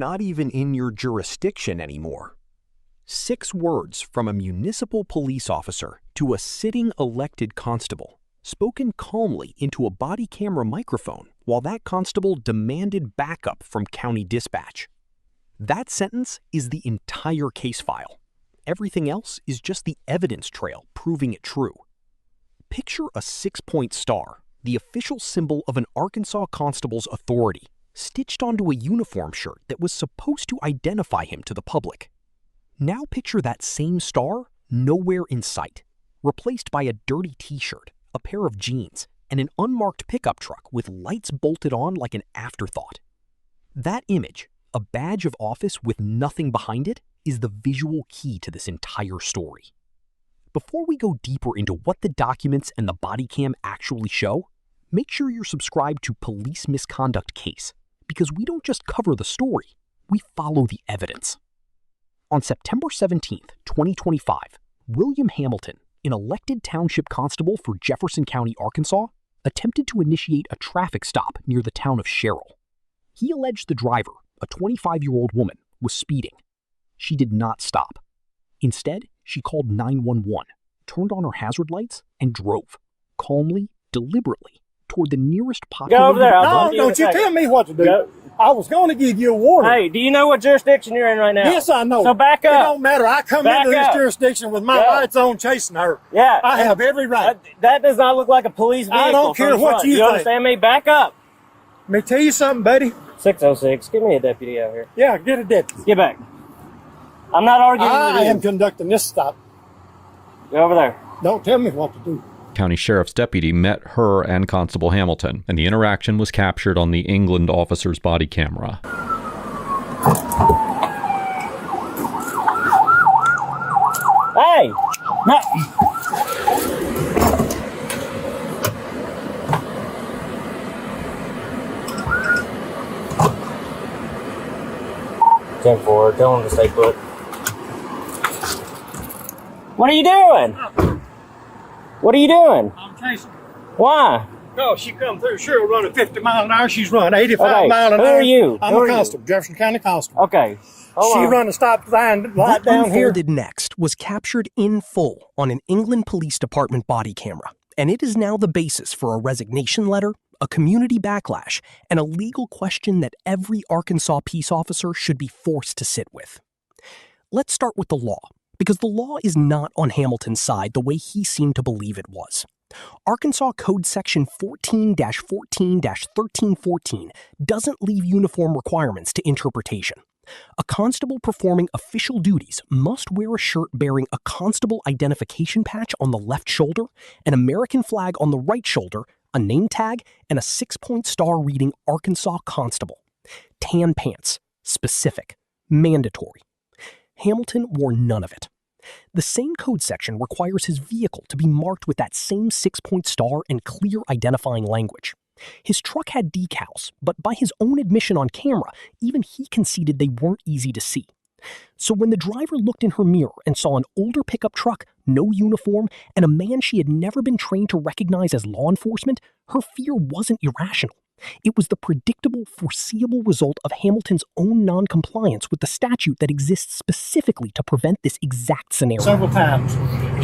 not even in your jurisdiction anymore. 6 words from a municipal police officer to a sitting elected constable, spoken calmly into a body camera microphone while that constable demanded backup from county dispatch. That sentence is the entire case file. Everything else is just the evidence trail proving it true. Picture a 6-point star, the official symbol of an Arkansas constable's authority, stitched onto a uniform shirt that was supposed to identify him to the public. Now picture that same star nowhere in sight, replaced by a dirty t-shirt, a pair of jeans, and an unmarked pickup truck with lights bolted on like an afterthought. That image, a badge of office with nothing behind it, is the visual key to this entire story. Before we go deeper into what the documents and the body cam actually show, make sure you're subscribed to Police Misconduct Case, because we don't just cover the story, we follow the evidence. On September 17, 2025, William Hamilton, an elected township constable for Jefferson County, Arkansas, attempted to initiate a traffic stop near the town of Sherrill. He alleged the driver, a 25-year-old woman, was speeding. She did not stop. Instead, she called 911, turned on her hazard lights, and drove, calmly, deliberately, toward the nearest populated... Go over there. No, don't you tell me what to do. Go. I was going to give you a warning. Hey, do you know what jurisdiction you're in right now? Yes, I know. So back up. It don't matter. I come Back into up. this jurisdiction with my lights on chasing her. Yeah. I have every right. That does not look like a police vehicle. I don't care from the what front. you You think. understand me? Back up. Let me tell you something, buddy. 606. Give me a deputy out here. Yeah, get a deputy. Get back. I'm not arguing with I you. am conducting this stop. Go over there. Don't tell me what to do. County Sheriff's deputy met her and Constable Hamilton, and the interaction was captured on the England officer's body camera. Hey! No. Ten forward. Tell him to stay put. What are you doing? What are you doing? I'm chasing her. Why? No, she come through. Sure, running 50 miles an hour. She's running 85 Okay, miles an who hour. are you? I'm Who a are you? constable, Jefferson County constable. Okay. Hold She on. run a stop sign What right down here. unfolded next was captured in full on an England Police Department body camera, and it is now the basis for a resignation letter, a community backlash, and a legal question that every Arkansas peace officer should be forced to sit with. Let's start with the law, because the law is not on Hamilton's side the way he seemed to believe it was. Arkansas Code Section 14-14-1314 doesn't leave uniform requirements to interpretation. A constable performing official duties must wear a shirt bearing a constable identification patch on the left shoulder, an American flag on the right shoulder, a name tag, and a 6-point star reading Arkansas Constable. Tan pants. Specific. Mandatory. Hamilton wore none of it. The same code section requires his vehicle to be marked with that same 6-point star and clear identifying language. His truck had decals, but by his own admission on camera, even he conceded they weren't easy to see. So when the driver looked in her mirror and saw an older pickup truck, no uniform, and a man she had never been trained to recognize as law enforcement, her fear wasn't irrational. It was the predictable, foreseeable result of Hamilton's own non-compliance with the statute that exists specifically to prevent this exact scenario. Several times.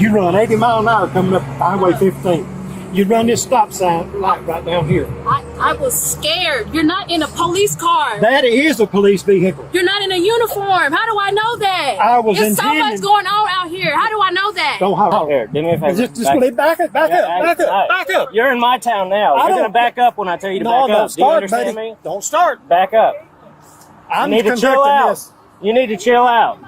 You run 80 miles an hour coming up Highway 15. You run this stop sign light right down here. I was scared. You're not in a police car. That is a police vehicle. You're not in a uniform. How do I know that? I was There's so intending- much going on out here. How do I know that? Don't holler. Here, do me a favor. Just back up, back up. You're in my town now. I You're don't- going to back up when I tell you to No, back don't up. Do you start, understand buddy. me? Don't start. Back up. I'm You need to chill conducting out. this. You need to chill out.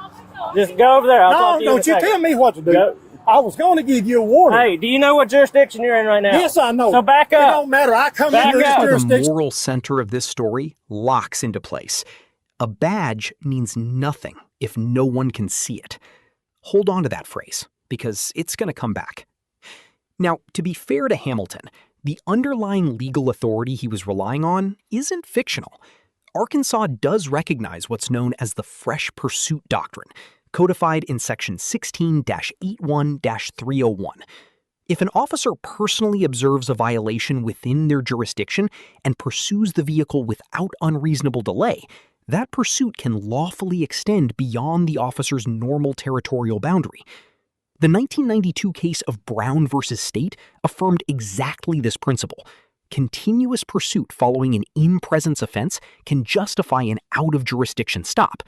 Just go over there. I'll talk No, to you in a don't you second. tell me what to do. Go. I was going to give you a warning. Hey, do you know what jurisdiction you're in right now? Yes, I know. So back It up. don't matter. I come Back into this up. The jurisdiction. moral center of this story locks into place. A badge means nothing if no one can see it. Hold on to that phrase, because it's going to come back. Now, to be fair to Hamilton, the underlying legal authority he was relying on isn't fictional. Arkansas does recognize what's known as the Fresh Pursuit Doctrine, codified in Section 16-81-301. If an officer personally observes a violation within their jurisdiction and pursues the vehicle without unreasonable delay, that pursuit can lawfully extend beyond the officer's normal territorial boundary. The 1992 case of Brown v. State affirmed exactly this principle. Continuous pursuit following an in-presence offense can justify an out-of-jurisdiction stop.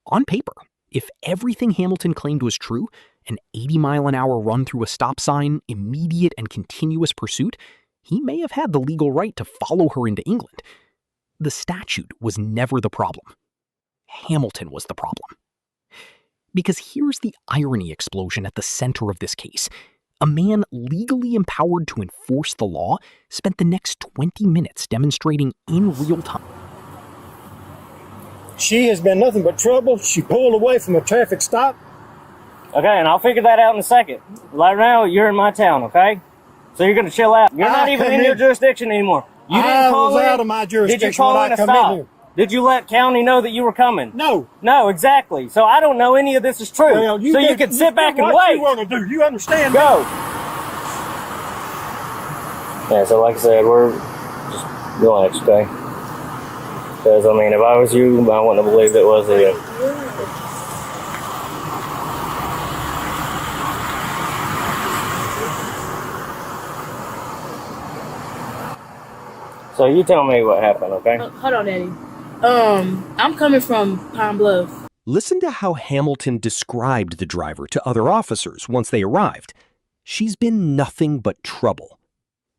On paper, if everything Hamilton claimed was true, an 80-mile-an-hour run through a stop sign, immediate and continuous pursuit, he may have had the legal right to follow her into England. The statute was never the problem. Hamilton was the problem. Because here's the irony explosion at the center of this case. A man legally empowered to enforce the law spent the next 20 minutes demonstrating in real time. She has been nothing but trouble. She pulled away from a traffic stop. Okay, and I'll figure that out in a second. Right now, you're in my town, okay? So you're going to chill out. You're not even in your jurisdiction anymore. You didn't call in. I was out of my jurisdiction. Did you call in a stop? Did you let county know that you were coming? No. No, exactly. So I don't know any of this is true. Well, you can sit back and wait. What you want to do? You understand? Go. Yeah, so like I said, we're just relax, okay? Because, I mean, if I was you, I wouldn't have believed it was it. So you tell me what happened, okay? Hold on, Eddie. I'm coming from Pine Bluff. Listen to how Hamilton described the driver to other officers once they arrived. She's been nothing but trouble.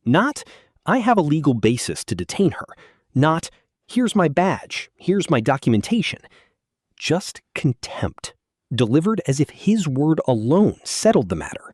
Not, I have a legal basis to detain her. Not, here's my badge, here's my documentation. Just contempt, delivered as if his word alone settled the matter.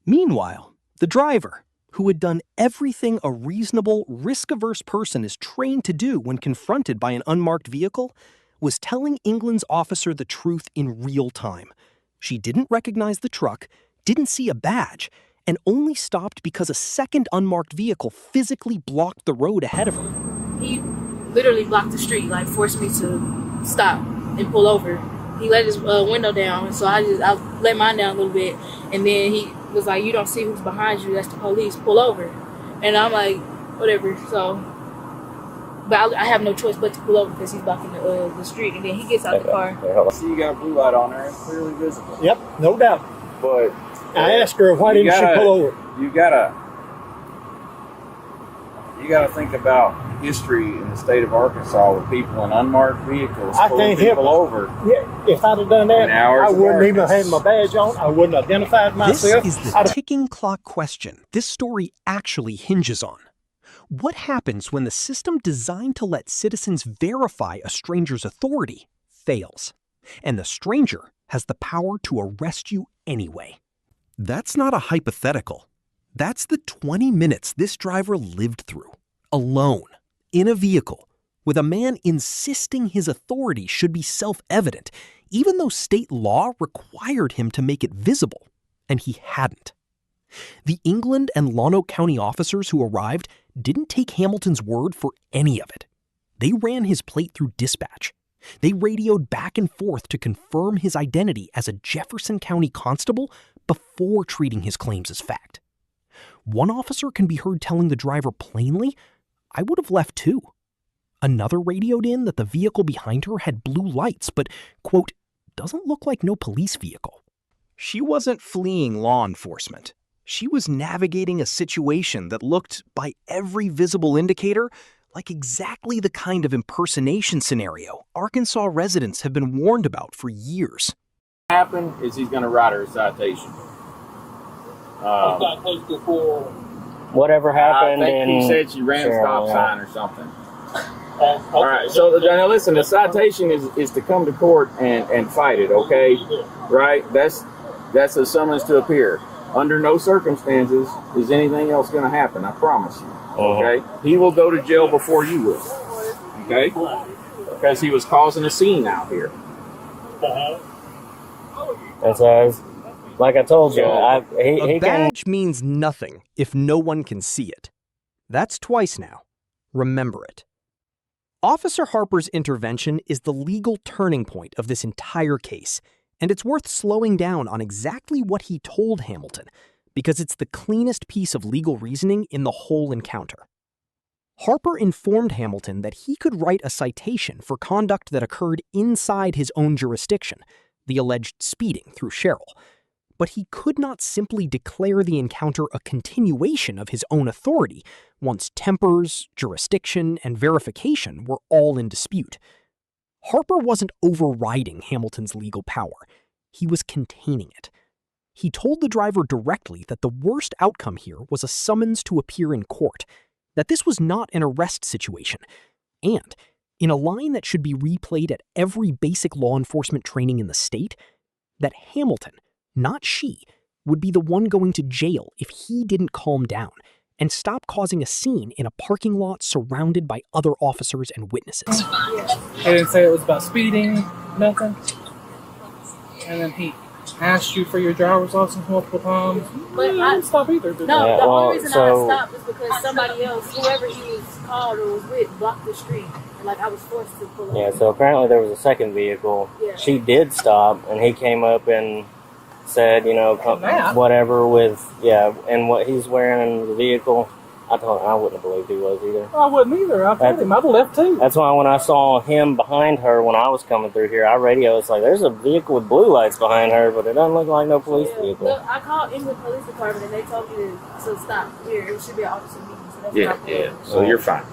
Meanwhile, the driver, who had done everything a reasonable, risk-averse person is trained to do when confronted by an unmarked vehicle, was telling England's officer the truth in real time. She didn't recognize the truck, didn't see a badge, and only stopped because a second unmarked vehicle physically blocked the road ahead of her. He literally blocked the street, like forced me to stop and pull over. He let his window down, so I let mine down a little bit, and then he was like, "You don't see who's behind you? That's the police. Pull over." And I'm like, "Whatever." So, but I have no choice but to pull over because he's blocking the street. And then he gets out the car. See, you got a blue light on there. It's clearly visible. Yep, no doubt. But I asked her, why didn't she pull over? You gotta think about history in the state of Arkansas with people in unmarked vehicles pulling people over. Yeah, if I'd have done that, I wouldn't even have had my badge on. I wouldn't have identified myself. This is the ticking clock question this story actually hinges on. What happens when the system designed to let citizens verify a stranger's authority fails, and the stranger has the power to arrest you anyway? That's not a hypothetical. That's the 20 minutes this driver lived through, alone, in a vehicle, with a man insisting his authority should be self-evident, even though state law required him to make it visible, and he hadn't. The England and Lonoke County officers who arrived didn't take Hamilton's word for any of it. They ran his plate through dispatch. They radioed back and forth to confirm his identity as a Jefferson County constable before treating his claims as fact. One officer can be heard telling the driver plainly, "I would have left too." Another radioed in that the vehicle behind her had blue lights, but, quote, "doesn't look like no police vehicle." She wasn't fleeing law enforcement. She was navigating a situation that looked, by every visible indicator, like exactly the kind of impersonation scenario Arkansas residents have been warned about for years. What happened is he's going to write her a citation. Whatever happened. I think he said she ran a stop sign or something. All right, so now listen, the citation is to come to court and fight it, okay? Right? That's a summons to appear. Under no circumstances is anything else going to happen, I promise you, okay? He will go to jail before you will, okay? Because he was causing a scene out here. That's like I told you, A badge means nothing if no one can see it. That's twice now. Remember it. Officer Harper's intervention is the legal turning point of this entire case, and it's worth slowing down on exactly what he told Hamilton, because it's the cleanest piece of legal reasoning in the whole encounter. Harper informed Hamilton that he could write a citation for conduct that occurred inside his own jurisdiction, the alleged speeding through Sherrill. But he could not simply declare the encounter a continuation of his own authority once tempers, jurisdiction, and verification were all in dispute. Harper wasn't overriding Hamilton's legal power. He was containing it. He told the driver directly that the worst outcome here was a summons to appear in court, that this was not an arrest situation, and, in a line that should be replayed at every basic law enforcement training in the state, that Hamilton, not she, would be the one going to jail if he didn't calm down and stop causing a scene in a parking lot surrounded by other officers and witnesses. They didn't say it was about speeding, nothing. And then he asked you for your driver's license multiple times. But I didn't stop either. The only reason I stopped is because somebody else, whoever he was called or was with, blocked the street. And I was forced to pull over. Yeah, so apparently there was a second vehicle. Yeah. She did stop, and he came up and said, whatever with, and what he's wearing in the vehicle. I told him I wouldn't have believed he was either. I wouldn't either. I told him I'd have left too. That's why when I saw him behind her when I was coming through here, I radioed. It's like, there's a vehicle with blue lights behind her, but it doesn't look like no police vehicle. Look, I called England Police Department and they told me to stop here. It should be an officer meeting. So that's what I did. So you're fine.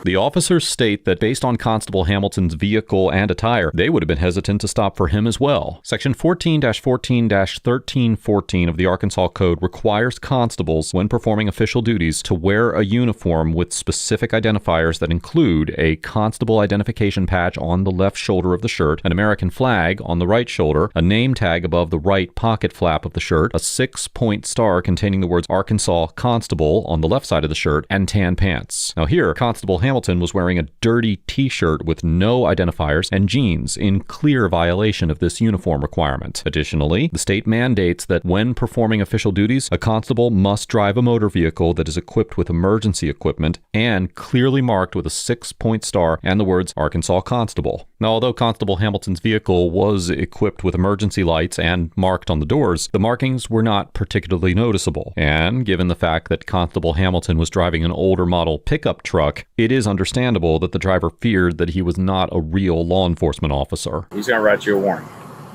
The officers state that based on Constable Hamilton's vehicle and attire, they would have been hesitant to stop for him as well. Section 14-14-1314 of the Arkansas Code requires constables, when performing official duties, to wear a uniform with specific identifiers that include a constable identification patch on the left shoulder of the shirt, an American flag on the right shoulder, a name tag above the right pocket flap of the shirt, a 6-point star containing the words Arkansas Constable on the left side of the shirt, and tan pants. Now here, Constable Hamilton was wearing a dirty t-shirt with no identifiers and jeans, in clear violation of this uniform requirement. Additionally, the state mandates that when performing official duties, a constable must drive a motor vehicle that is equipped with emergency equipment and clearly marked with a 6-point star and the words Arkansas Constable. Now, although Constable Hamilton's vehicle was equipped with emergency lights and marked on the doors, the markings were not particularly noticeable. And given the fact that Constable Hamilton was driving an older model pickup truck, it is understandable that the driver feared that he was not a real law enforcement officer. He's going to write you a warning,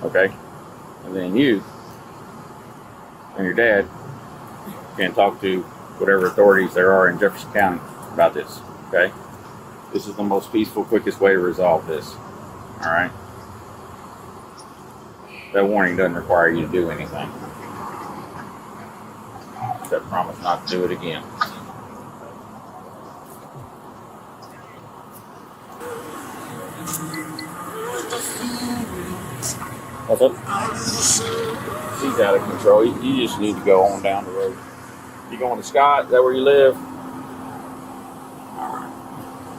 okay? And then you and your dad can talk to whatever authorities there are in Jefferson County about this, okay? This is the most peaceful, quickest way to resolve this, all right? That warning doesn't require you to do anything. Except promise not to do it again. What's up? He's out of control. You just need to go on down the road. You going to Scott? Is that where you live? All right.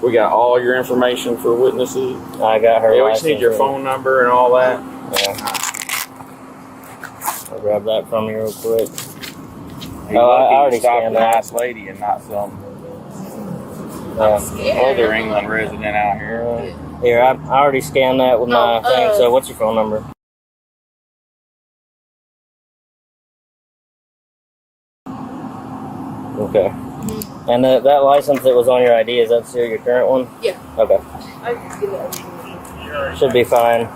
We got all your information for witnesses. I got her. Yeah, we just need your phone number and all that. Yeah. I'll grab that from you real quick. I already scanned that. Nice lady and not some other England resident out here. Here, I already scanned that with my thing. So, what's your phone number? Okay. And that license that was on your ID, is that still your current one? Yeah. Okay. I just give it. Should be fine.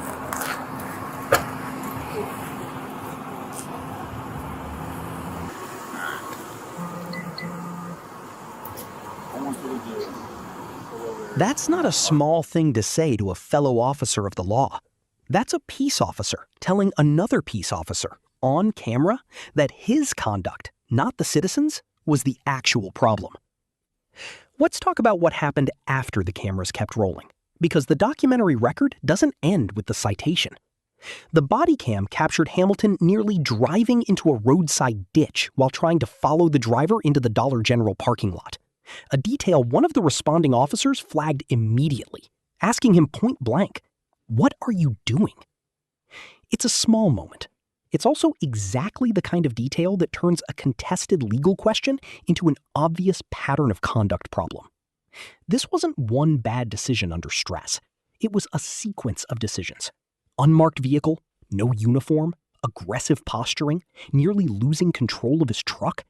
That's not a small thing to say to a fellow officer of the law. That's a peace officer telling another peace officer on camera that his conduct, not the citizens, was the actual problem. Let's talk about what happened after the cameras kept rolling, because the documentary record doesn't end with the citation. The Bodycam captured Hamilton nearly driving into a roadside ditch while trying to follow the driver into the Dollar General parking lot, a detail one of the responding officers flagged immediately, asking him point blank, "What are you doing?" It's a small moment. It's also exactly the kind of detail that turns a contested legal question into an obvious pattern of conduct problem. This wasn't one bad decision under stress. It was a sequence of decisions. Unmarked vehicle, no uniform, aggressive posturing, nearly losing control of his truck,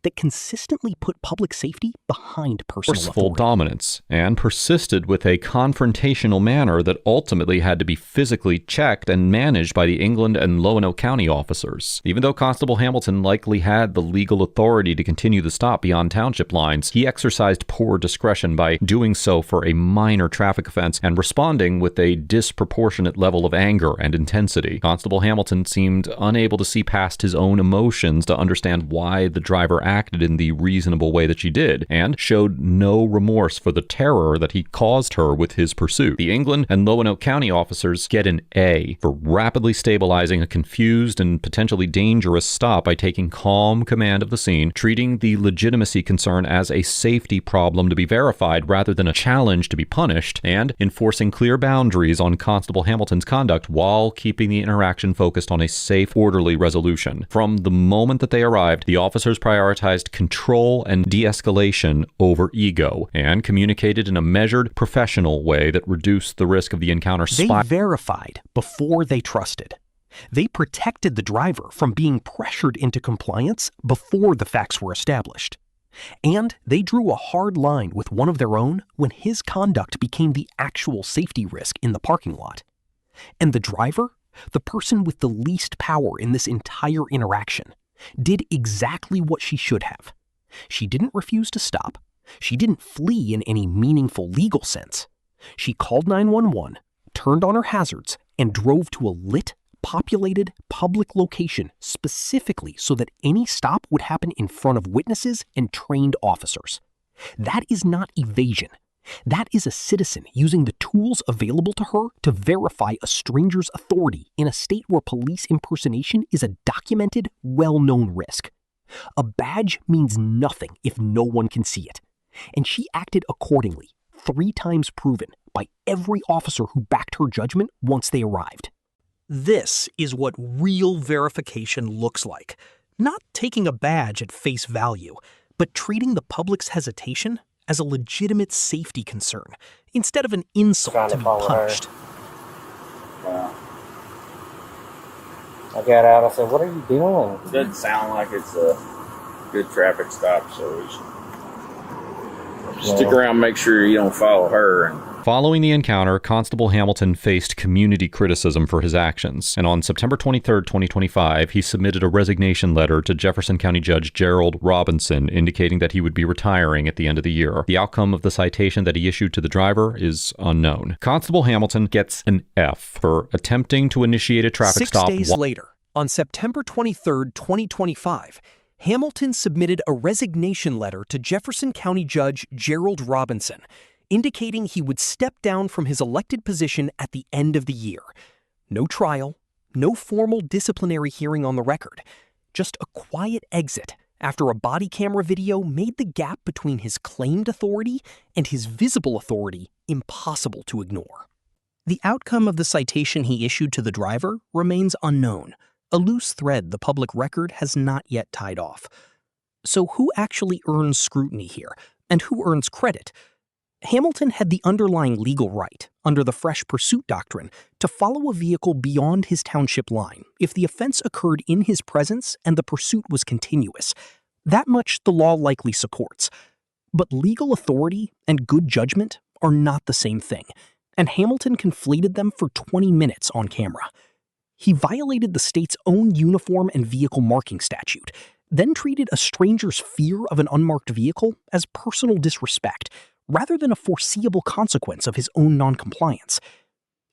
that consistently put public safety behind personal forceful authority. dominance, and persisted with a confrontational manner that ultimately had to be physically checked and managed by the England and Lonoke County officers. Even though Constable Hamilton likely had the legal authority to continue the stop beyond township lines, he exercised poor discretion by doing so for a minor traffic offense and responding with a disproportionate level of anger and intensity. Constable Hamilton seemed unable to see past his own emotions to understand why the driver acted in the reasonable way that she did, and showed no remorse for the terror that he caused her with his pursuit. The England and Lonoke County officers get an A for rapidly stabilizing a confused and potentially dangerous stop by taking calm command of the scene, treating the legitimacy concern as a safety problem to be verified rather than a challenge to be punished, and enforcing clear boundaries on Constable Hamilton's conduct while keeping the interaction focused on a safe, orderly resolution. From the moment that they arrived, the officers prioritized control and de-escalation over ego, and communicated in a measured, professional way that reduced the risk of the encounter They verified before they trusted. They protected the driver from being pressured into compliance before the facts were established. And they drew a hard line with one of their own when his conduct became the actual safety risk in the parking lot. And the driver, the person with the least power in this entire interaction, did exactly what she should have. She didn't refuse to stop. She didn't flee in any meaningful legal sense. She called 911, turned on her hazards, and drove to a lit, populated, public location specifically so that any stop would happen in front of witnesses and trained officers. That is not evasion. That is a citizen using the tools available to her to verify a stranger's authority in a state where police impersonation is a documented, well-known risk. A badge means nothing if no one can see it. And she acted accordingly, 3 times proven by every officer who backed her judgment once they arrived. This is what real verification looks like. Not taking a badge at face value, but treating the public's hesitation as a legitimate safety concern instead of an insult to be punished. Wow. I got out. I said, "What are you doing?" It doesn't sound like it's a good traffic stop, so we should stick around and make sure you don't follow her. And Following the encounter, Constable Hamilton faced community criticism for his actions, and on September 23, 2025, he submitted a resignation letter to Jefferson County Judge Gerald Robinson indicating that he would be retiring at the end of the year. The outcome of the citation that he issued to the driver is unknown. Constable Hamilton gets an F for attempting to initiate a traffic stop. 6 days later, on September 23, 2025, Hamilton submitted a resignation letter to Jefferson County Judge Gerald Robinson, indicating he would step down from his elected position at the end of the year. No trial, no formal disciplinary hearing on the record, just a quiet exit after a body camera video made the gap between his claimed authority and his visible authority impossible to ignore. The outcome of the citation he issued to the driver remains unknown, a loose thread the public record has not yet tied off. So who actually earns scrutiny here, and who earns credit? Hamilton had the underlying legal right, under the fresh pursuit doctrine, to follow a vehicle beyond his township line if the offense occurred in his presence and the pursuit was continuous. That much the law likely supports. But legal authority and good judgment are not the same thing, and Hamilton conflated them for 20 minutes on camera. He violated the state's own uniform and vehicle marking statute, then treated a stranger's fear of an unmarked vehicle as personal disrespect, rather than a foreseeable consequence of his own noncompliance.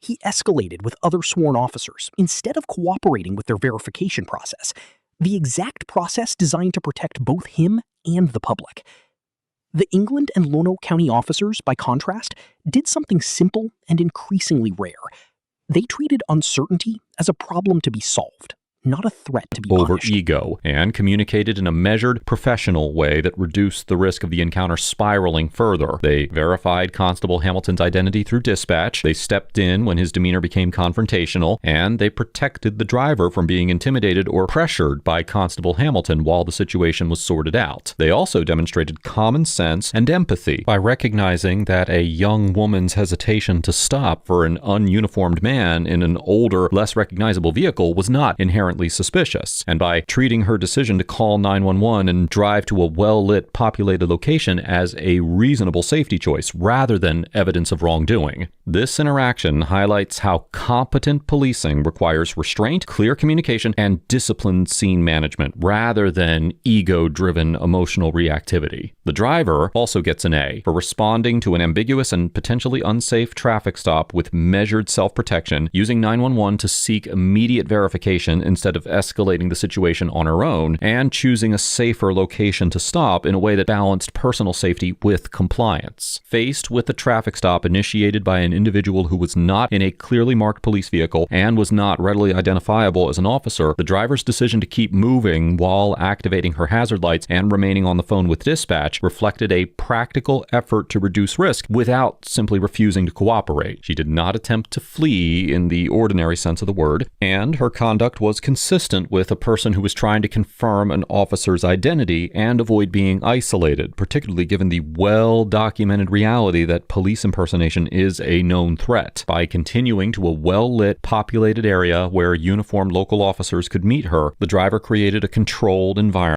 He escalated with other sworn officers instead of cooperating with their verification process, the exact process designed to protect both him and the public. The England and Lonoke County officers, by contrast, did something simple and increasingly rare. They treated uncertainty as a problem to be solved, not a threat to be over punished. ego, and communicated in a measured, professional way that reduced the risk of the encounter spiraling further. They verified Constable Hamilton's identity through dispatch, they stepped in when his demeanor became confrontational, and they protected the driver from being intimidated or pressured by Constable Hamilton while the situation was sorted out. They also demonstrated common sense and empathy by recognizing that a young woman's hesitation to stop for an ununiformed man in an older, less recognizable vehicle was not inherent inherently suspicious, and by treating her decision to call 911 and drive to a well-lit, populated location as a reasonable safety choice rather than evidence of wrongdoing. This interaction highlights how competent policing requires restraint, clear communication, and disciplined scene management rather than ego-driven emotional reactivity. The driver also gets an A for responding to an ambiguous and potentially unsafe traffic stop with measured self-protection, using 911 to seek immediate verification instead of escalating the situation on her own, and choosing a safer location to stop in a way that balanced personal safety with compliance. Faced with a traffic stop initiated by an individual who was not in a clearly marked police vehicle and was not readily identifiable as an officer, the driver's decision to keep moving while activating her hazard lights and remaining on the phone with dispatch reflected a practical effort to reduce risk without simply refusing to cooperate. She did not attempt to flee in the ordinary sense of the word, and her conduct was consistent with a person who was trying to confirm an officer's identity and avoid being isolated, particularly given the well-documented reality that police impersonation is a known threat. By continuing to a well-lit, populated area where uniformed local officers could meet her, the driver created a controlled environment